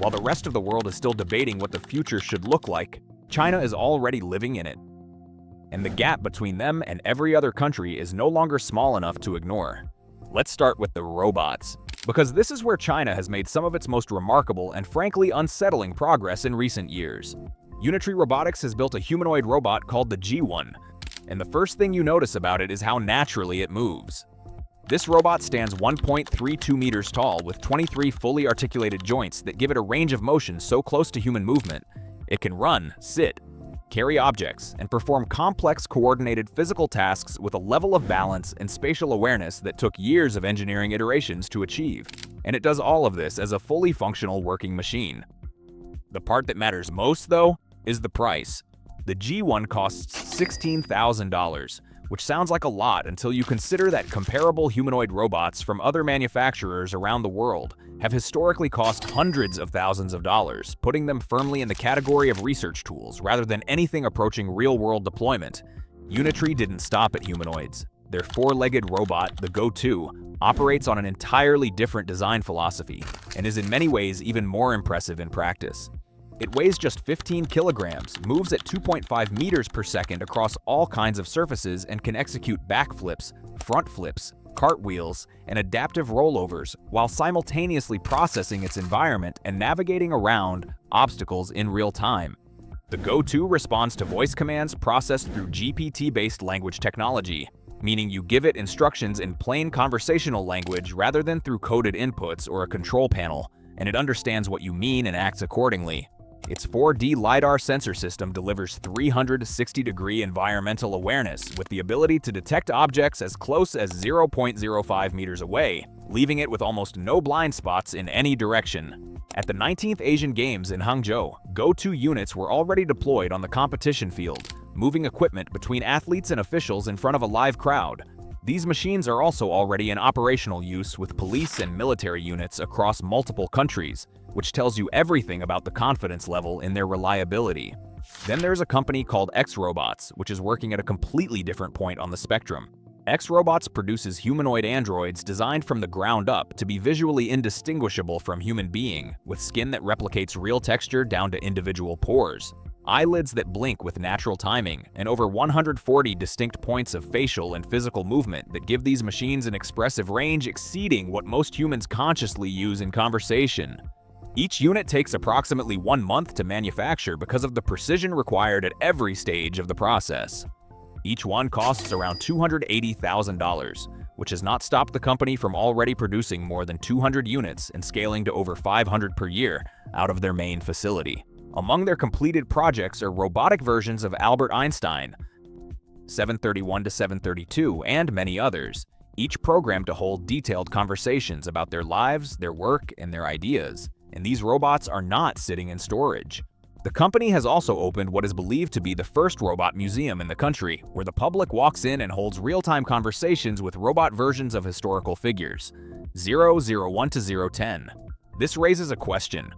While the rest of the world is still debating what the future should look like, China is already living in it. And the gap between them and every other country is no longer small enough to ignore. Let's start with the robots, because this is where China has made some of its most remarkable and frankly unsettling progress in recent years. Unitree Robotics has built a humanoid robot called the G1, and the first thing you notice about it is how naturally it moves. This robot stands 1.32 meters tall with 23 fully articulated joints that give it a range of motion so close to human movement. It can run, sit, carry objects, and perform complex coordinated physical tasks with a level of balance and spatial awareness that took years of engineering iterations to achieve. And it does all of this as a fully functional working machine. The part that matters most, though, is the price. The G1 costs $16,000, which sounds like a lot until you consider that comparable humanoid robots from other manufacturers around the world have historically cost hundreds of thousands of dollars, putting them firmly in the category of research tools rather than anything approaching real-world deployment. Unitree didn't stop at humanoids. Their four-legged robot, the Go-2, operates on an entirely different design philosophy and is in many ways even more impressive in practice. It weighs just 15 kilograms, moves at 2.5 meters per second across all kinds of surfaces, and can execute backflips, front flips, cartwheels, and adaptive rollovers while simultaneously processing its environment and navigating around obstacles in real time. The Go-2 responds to voice commands processed through GPT-based language technology, meaning you give it instructions in plain conversational language rather than through coded inputs or a control panel, and it understands what you mean and acts accordingly. Its 4D LiDAR sensor system delivers 360-degree environmental awareness with the ability to detect objects as close as 0.05 meters away, leaving it with almost no blind spots in any direction. At the 19th Asian Games in Hangzhou, Go-2 units were already deployed on the competition field, moving equipment between athletes and officials in front of a live crowd. These machines are also already in operational use with police and military units across multiple countries, which tells you everything about the confidence level in their reliability. Then there's a company called X-Robots, which is working at a completely different point on the spectrum. X-Robots produces humanoid androids designed from the ground up to be visually indistinguishable from human being, with skin that replicates real texture down to individual pores, eyelids that blink with natural timing, and over 140 distinct points of facial and physical movement that give these machines an expressive range exceeding what most humans consciously use in conversation. Each unit takes approximately 1 month to manufacture because of the precision required at every stage of the process. Each one costs around $280,000, which has not stopped the company from already producing more than 200 units and scaling to over 500 per year out of their main facility. Among their completed projects are robotic versions of Albert Einstein, 731 to 732, and many others, each programmed to hold detailed conversations about their lives, their work, and their ideas. And these robots are not sitting in storage. The company has also opened what is believed to be the first robot museum in the country, where the public walks in and holds real-time conversations with robot versions of historical figures, 001 to 010. This raises a question.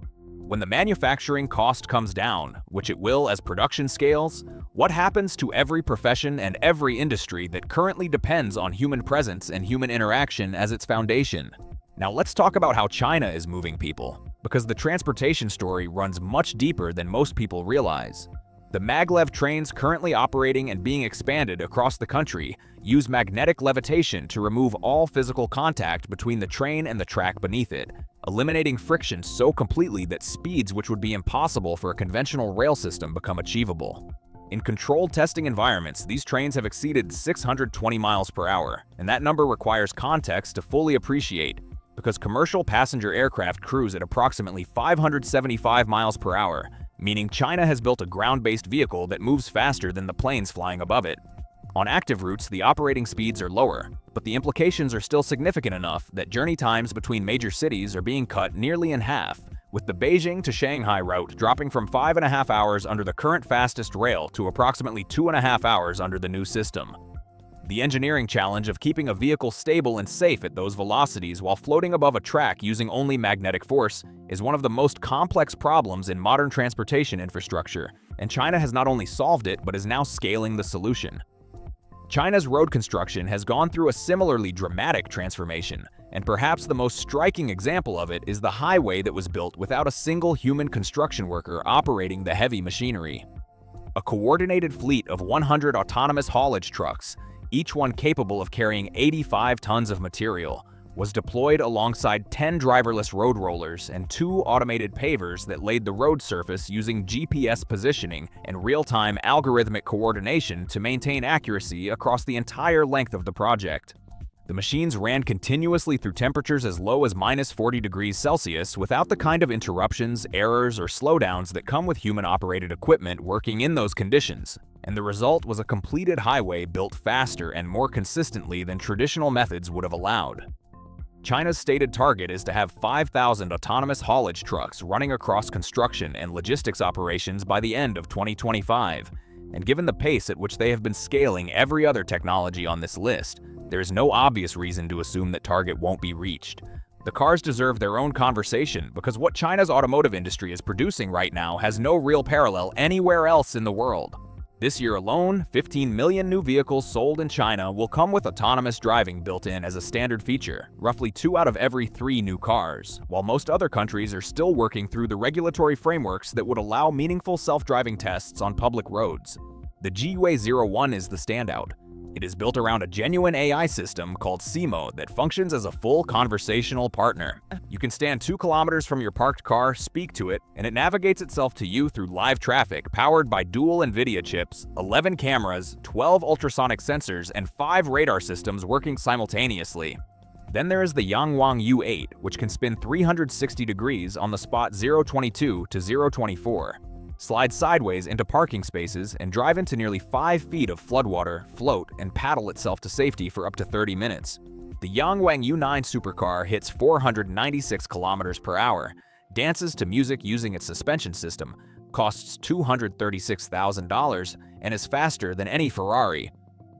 When the manufacturing cost comes down, which it will as production scales, what happens to every profession and every industry that currently depends on human presence and human interaction as its foundation? Now let's talk about how China is moving people, because the transportation story runs much deeper than most people realize. The Maglev trains currently operating and being expanded across the country use magnetic levitation to remove all physical contact between the train and the track beneath it, eliminating friction so completely that speeds which would be impossible for a conventional rail system become achievable. In controlled testing environments, these trains have exceeded 620 miles per hour, and that number requires context to fully appreciate, because commercial passenger aircraft cruise at approximately 575 miles per hour, meaning China has built a ground-based vehicle that moves faster than the planes flying above it. On active routes, the operating speeds are lower, but the implications are still significant enough that journey times between major cities are being cut nearly in half, with the Beijing to Shanghai route dropping from 5.5 hours under the current fastest rail to approximately 2.5 hours under the new system. The engineering challenge of keeping a vehicle stable and safe at those velocities while floating above a track using only magnetic force is one of the most complex problems in modern transportation infrastructure, and China has not only solved it but is now scaling the solution. China's road construction has gone through a similarly dramatic transformation, And perhaps the most striking example of it is the highway that was built without a single human construction worker operating the heavy machinery. A coordinated fleet of 100 autonomous haulage trucks, each one capable of carrying 85 tons of material, was deployed alongside 10 driverless road rollers and 2 automated pavers that laid the road surface using GPS positioning and real-time algorithmic coordination to maintain accuracy across the entire length of the project. The machines ran continuously through temperatures as low as -40 degrees Celsius without the kind of interruptions, errors, or slowdowns that come with human-operated equipment working in those conditions, and the result was a completed highway built faster and more consistently than traditional methods would have allowed. China's stated target is to have 5,000 autonomous haulage trucks running across construction and logistics operations by the end of 2025, and given the pace at which they have been scaling every other technology on this list, there is no obvious reason to assume that target won't be reached. The cars deserve their own conversation because what China's automotive industry is producing right now has no real parallel anywhere else in the world. This year alone, 15 million new vehicles sold in China will come with autonomous driving built in as a standard feature, roughly 2 out of every 3 new cars, while most other countries are still working through the regulatory frameworks that would allow meaningful self-driving tests on public roads. The GUA01 is the standout. It is built around a genuine AI system called Simo that functions as a full conversational partner. You can stand 2 kilometers from your parked car, speak to it, and it navigates itself to you through live traffic powered by dual NVIDIA chips, 11 cameras, 12 ultrasonic sensors, and 5 radar systems working simultaneously. Then there is the Yangwang U8, which can spin 360 degrees on the spot 022 to 024. Slide sideways into parking spaces, and drive into nearly 5 feet of floodwater, float, and paddle itself to safety for up to 30 minutes. The Yangwang U9 supercar hits 496 kilometers per hour, dances to music using its suspension system, costs $236,000, and is faster than any Ferrari.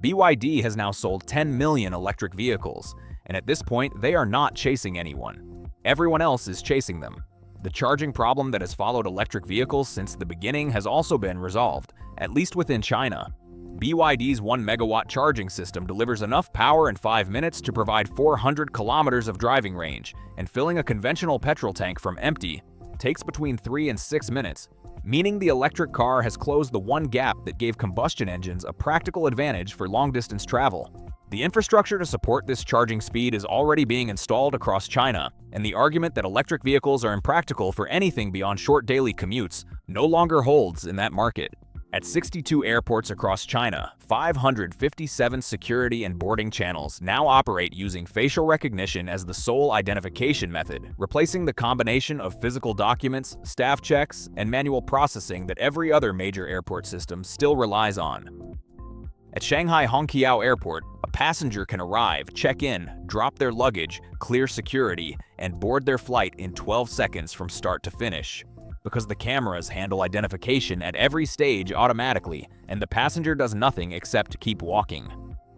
BYD has now sold 10 million electric vehicles, and at this point, they are not chasing anyone. Everyone else is chasing them. The charging problem that has followed electric vehicles since the beginning has also been resolved, at least within China. BYD's 1 megawatt charging system delivers enough power in 5 minutes to provide 400 kilometers of driving range, and filling a conventional petrol tank from empty takes between 3 and 6 minutes, meaning the electric car has closed the one gap that gave combustion engines a practical advantage for long-distance travel. The infrastructure to support this charging speed is already being installed across China, and the argument that electric vehicles are impractical for anything beyond short daily commutes no longer holds in that market. At 62 airports across China, 557 security and boarding channels now operate using facial recognition as the sole identification method, replacing the combination of physical documents, staff checks, and manual processing that every other major airport system still relies on. At Shanghai Hongqiao Airport, a passenger can arrive, check in, drop their luggage, clear security, and board their flight in 12 seconds from start to finish. Because the cameras handle identification at every stage automatically, and the passenger does nothing except keep walking.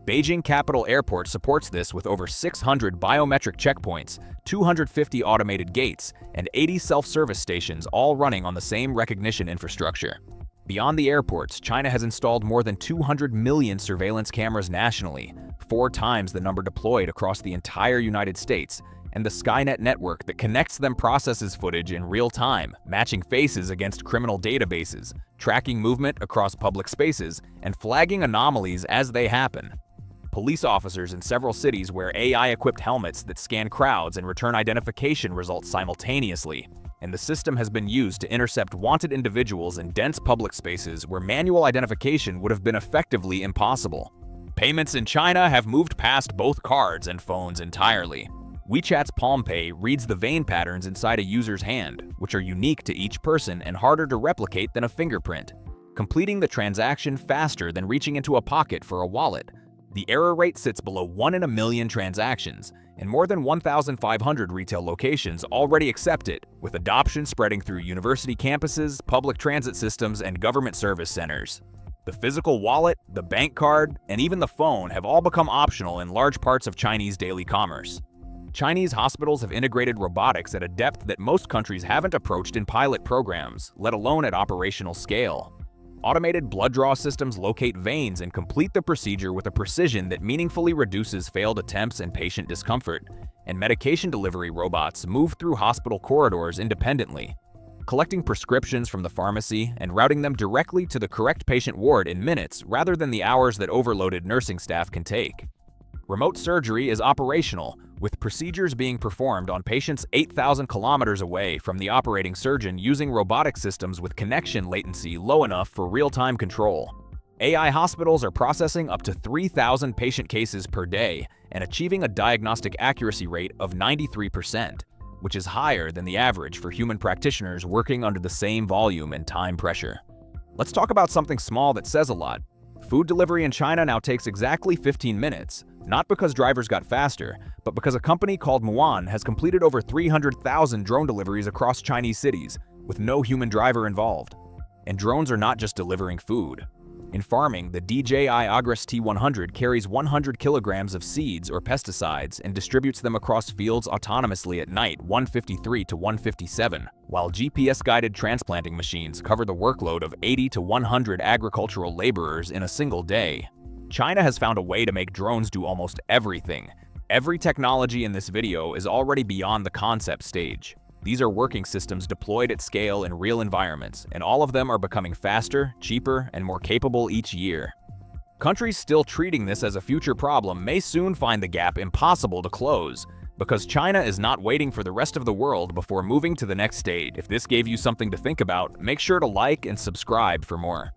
Beijing Capital Airport supports this with over 600 biometric checkpoints, 250 automated gates, and 80 self-service stations all running on the same recognition infrastructure. Beyond the airports, China has installed more than 200 million surveillance cameras nationally, 4 times the number deployed across the entire United States, and the Skynet network that connects them processes footage in real time, matching faces against criminal databases, tracking movement across public spaces, and flagging anomalies as they happen. Police officers in several cities wear AI-equipped helmets that scan crowds and return identification results simultaneously, and the system has been used to intercept wanted individuals in dense public spaces where manual identification would have been effectively impossible. Payments in China have moved past both cards and phones entirely. WeChat's Palm Pay reads the vein patterns inside a user's hand, which are unique to each person and harder to replicate than a fingerprint, completing the transaction faster than reaching into a pocket for a wallet. The error rate sits below 1 in a million transactions, and more than 1,500 retail locations already accept it, with adoption spreading through university campuses, public transit systems, and government service centers. The physical wallet, the bank card, and even the phone have all become optional in large parts of Chinese daily commerce. Chinese hospitals have integrated robotics at a depth that most countries haven't approached in pilot programs, let alone at operational scale. Automated blood draw systems locate veins and complete the procedure with a precision that meaningfully reduces failed attempts and patient discomfort. and medication delivery robots move through hospital corridors independently, collecting prescriptions from the pharmacy and routing them directly to the correct patient ward in minutes rather than the hours that overloaded nursing staff can take. Remote surgery is operational, with procedures being performed on patients 8,000 kilometers away from the operating surgeon using robotic systems with connection latency low enough for real-time control. AI hospitals are processing up to 3,000 patient cases per day and achieving a diagnostic accuracy rate of 93%, which is higher than the average for human practitioners working under the same volume and time pressure. Let's talk about something small that says a lot. Food delivery in China now takes exactly 15 minutes, not because drivers got faster, but because a company called Muan has completed over 300,000 drone deliveries across Chinese cities, with no human driver involved. And drones are not just delivering food. In farming, the DJI Agras T100 carries 100 kilograms of seeds or pesticides and distributes them across fields autonomously at night 1:53 to 1:57, while GPS-guided transplanting machines cover the workload of 80 to 100 agricultural laborers in a single day. China has found a way to make drones do almost everything. Every technology in this video is already beyond the concept stage. These are working systems deployed at scale in real environments, and all of them are becoming faster, cheaper, and more capable each year. Countries still treating this as a future problem may soon find the gap impossible to close, because China is not waiting for the rest of the world before moving to the next stage. If this gave you something to think about, make sure to like and subscribe for more.